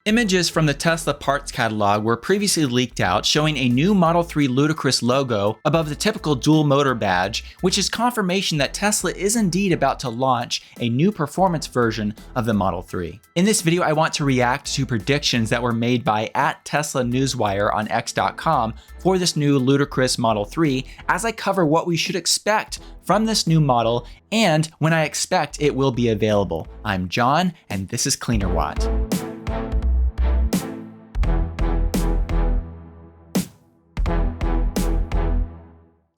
Images from the Tesla parts catalog were previously leaked out showing a new Model 3 Ludicrous logo above the typical dual motor badge, which is confirmation that Tesla is indeed about to launch a new performance version of the Model 3. In this video, I want to react to predictions that were made by @TeslaNewsWire on X.com for this new Ludicrous Model 3 as I cover what we should expect from this new model and when I expect it will be available. I'm John, and this is Cleanerwatt.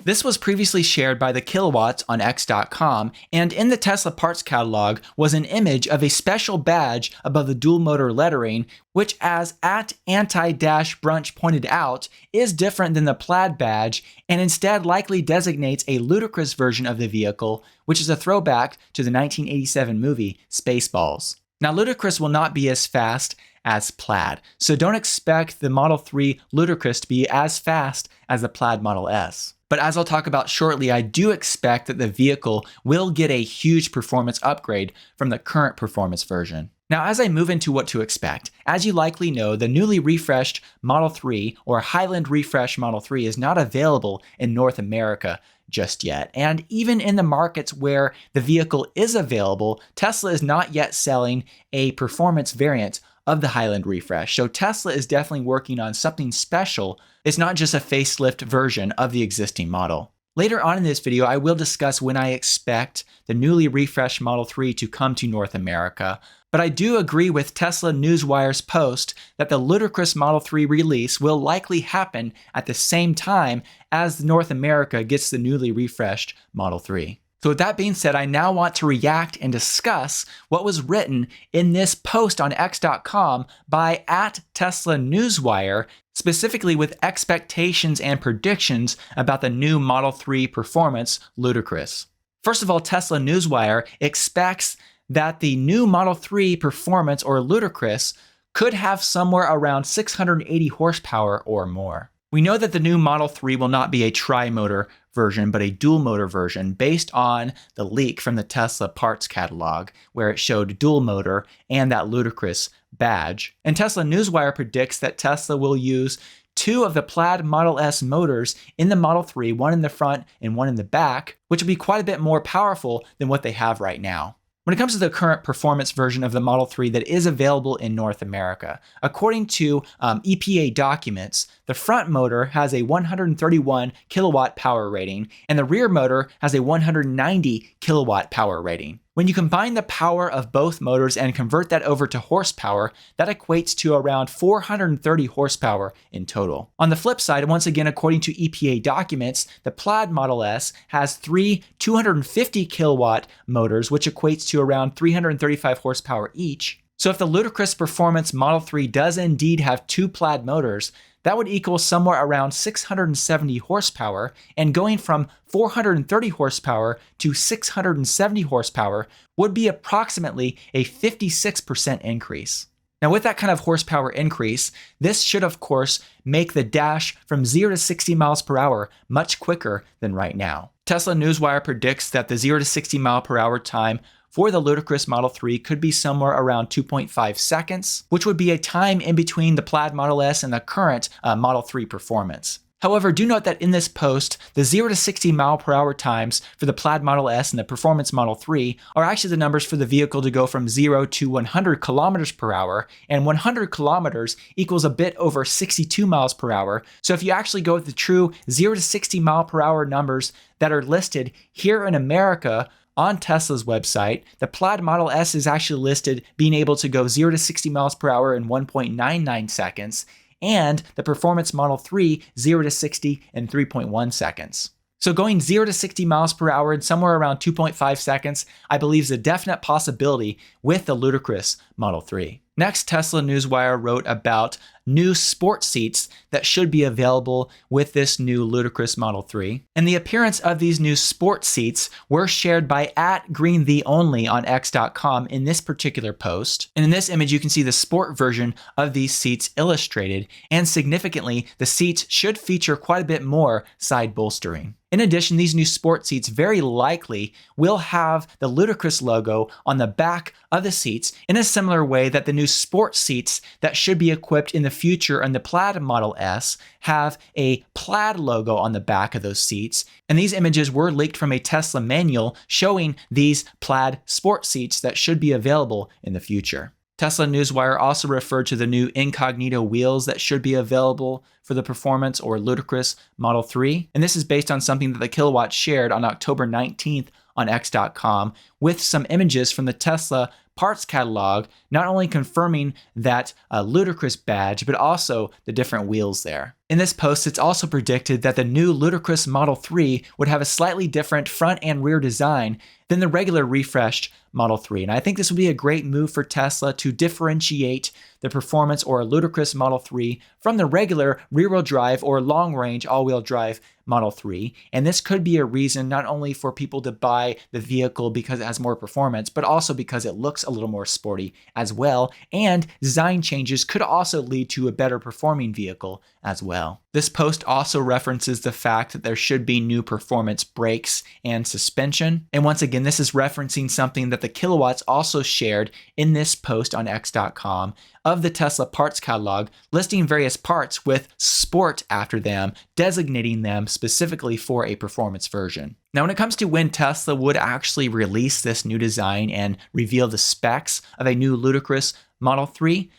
This was previously shared by the Kilowatts on X.com, and in the Tesla parts catalog was an image of a special badge above the dual motor lettering, which, as @anti-brunch pointed out, is different than the Plaid badge and instead likely designates a ludicrous version of the vehicle, which is a throwback to the 1987 movie Spaceballs. Now, Ludicrous will not be as fast as Plaid, so don't expect the Model 3 Ludicrous to be as fast as the Plaid Model S. But as I'll talk about shortly, I do expect that the vehicle will get a huge performance upgrade from the current performance version. Now, as I move into what to expect, as you likely know, the newly refreshed Model 3 or Highland Refresh Model 3 is not available in North America just yet. And even in the markets where the vehicle is available, Tesla is not yet selling a performance variant of the Highland Refresh. So Tesla is definitely working on something special. It's not just a facelift version of the existing model. Later on in this video, I will discuss when I expect the newly refreshed Model 3 to come to North America. But I do agree with Tesla Newswire's post that the Ludicrous Model 3 release will likely happen at the same time as North America gets the newly refreshed Model 3. So with that being said, I now want to react and discuss what was written in this post on X.com by @TeslaNewsWire, specifically with expectations and predictions about the new Model 3 performance Ludicrous. First of all, Tesla Newswire expects that the new Model 3 performance or Ludicrous could have somewhere around 680 horsepower or more. We know that the new Model 3 will not be a tri-motor version, but a dual motor version based on the leak from the Tesla parts catalog, where it showed dual motor and that Ludicrous badge. And Tesla Newswire predicts that Tesla will use two of the Plaid Model S motors in the Model 3, one in the front and one in the back, which will be quite a bit more powerful than what they have right now. When it comes to the current performance version of the Model 3 that is available in North America, according to EPA documents, the front motor has a 131 kilowatt power rating and the rear motor has a 190 kilowatt power rating. When you combine the power of both motors and convert that over to horsepower, that equates to around 430 horsepower in total. On the flip side, once again, according to EPA documents, the Plaid Model S has three 250 kilowatt motors, which equates to around 335 horsepower each. So if the Ludicrous Performance Model 3 does indeed have two Plaid motors, that would equal somewhere around 670 horsepower, and going from 430 horsepower to 670 horsepower would be approximately a 56% increase. Now, with that kind of horsepower increase, this should of course make the dash from 0 to 60 miles per hour much quicker than right now. Tesla Newswire predicts that the 0 to 60 mile per hour time for the Ludicrous Model 3 could be somewhere around 2.5 seconds, which would be a time in between the Plaid Model S and the current Model 3 performance. However, do note that in this post, the 0 to 60 mile per hour times for the Plaid Model S and the Performance Model 3 are actually the numbers for the vehicle to go from 0 to 100 kilometers per hour, and 100 kilometers equals a bit over 62 miles per hour. So if you actually go with the true 0 to 60 mile per hour numbers that are listed here in America on Tesla's website, the Plaid Model S is actually listed being able to go 0 to 60 miles per hour in 1.99 seconds, and the Performance Model 3 0 to 60 in 3.1 seconds. So going 0 to 60 miles per hour in somewhere around 2.5 seconds, I believe is a definite possibility with the Ludicrous Model 3. Next, Tesla Newswire wrote about new sport seats that should be available with this new Ludicrous Model 3. And the appearance of these new sport seats were shared by @GreenTheOnly on X.com in this particular post. And in this image, you can see the sport version of these seats illustrated. And significantly, the seats should feature quite a bit more side bolstering. In addition, these new sport seats very likely will have the Ludicrous logo on the back of the seats in a similar way that the new sport seats that should be equipped in the future in the Plaid Model S have a Plaid logo on the back of those seats. And these images were leaked from a Tesla manual showing these Plaid sport seats that should be available in the future. Tesla Newswire also referred to the new incognito wheels that should be available for the Performance or Ludicrous Model 3. And this is based on something that the Cleanerwatt shared on October 19th on X.com with some images from the Tesla parts catalog, not only confirming that Ludicrous badge, but also the different wheels there. In this post, it's also predicted that the new Ludicrous Model 3 would have a slightly different front and rear design than the regular refreshed Model 3. And I think this would be a great move for Tesla to differentiate the Performance or Ludicrous Model 3 from the regular rear-wheel drive or long-range all-wheel drive Model 3. And this could be a reason not only for people to buy the vehicle because it has more performance, but also because it looks a little more sporty as well. And design changes could also lead to a better performing vehicle as well. This post also references the fact that there should be new performance brakes and suspension. And once again, this is referencing something that the Cleanerwatts also shared in this post on X.com of the Tesla parts catalog, listing various parts with sport after them, designating them specifically for a performance version. Now, when it comes to when Tesla would actually release this new design and reveal the specs of a new Ludicrous Model 3,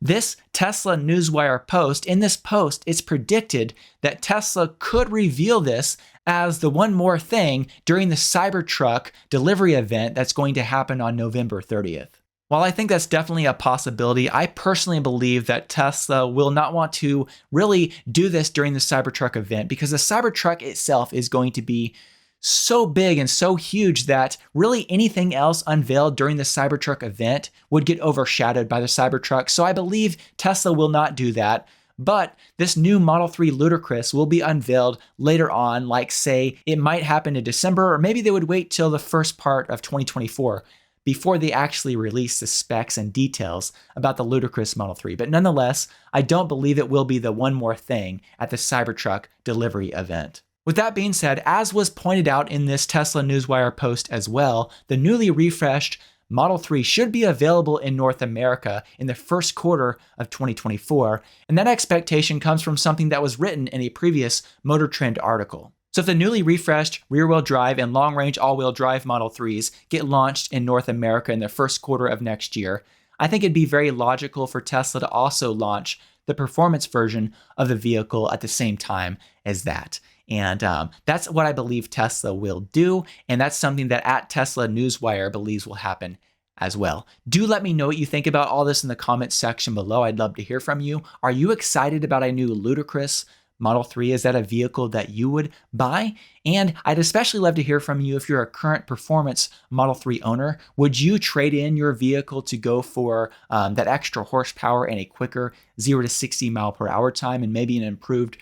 this Tesla Newswire post, in this post, it's predicted that Tesla could reveal this as the one more thing during the Cybertruck delivery event that's going to happen on November 30th. While I think that's definitely a possibility, I personally believe that Tesla will not want to really do this during the Cybertruck event because the Cybertruck itself is going to be so big and so huge that really anything else unveiled during the Cybertruck event would get overshadowed by the Cybertruck. So I believe Tesla will not do that. But this new Model 3 Ludicrous will be unveiled later on, like say it might happen in December, or maybe they would wait till the first part of 2024 before they actually release the specs and details about the Ludicrous Model 3. But nonetheless, I don't believe it will be the one more thing at the Cybertruck delivery event. With that being said, as was pointed out in this Tesla Newswire post as well, the newly refreshed Model 3 should be available in North America in the first quarter of 2024, and that expectation comes from something that was written in a previous Motor Trend article. So if the newly refreshed rear-wheel drive and long-range all-wheel drive Model 3s get launched in North America in the first quarter of next year, I think it'd be very logical for Tesla to also launch the performance version of the vehicle at the same time as that. And that's what I believe Tesla will do. And that's something that at Tesla Newswire believes will happen as well. Do let me know what you think about all this in the comments section below. I'd love to hear from you. Are you excited about a new Ludicrous Model 3? Is that a vehicle that you would buy? And I'd especially love to hear from you if you're a current Performance Model 3 owner. Would you trade in your vehicle to go for that extra horsepower and a quicker 0 to 60 mile per hour time and maybe an improved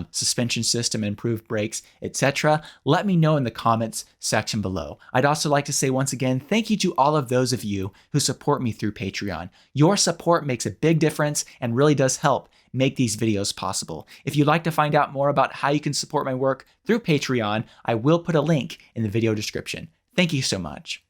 suspension system, improved brakes, etc.? Let me know in the comments section below. I'd also like to say once again, thank you to all of those of you who support me through Patreon. Your support makes a big difference and really does help make these videos possible. If you'd like to find out more about how you can support my work through Patreon, I will put a link in the video description. Thank you so much.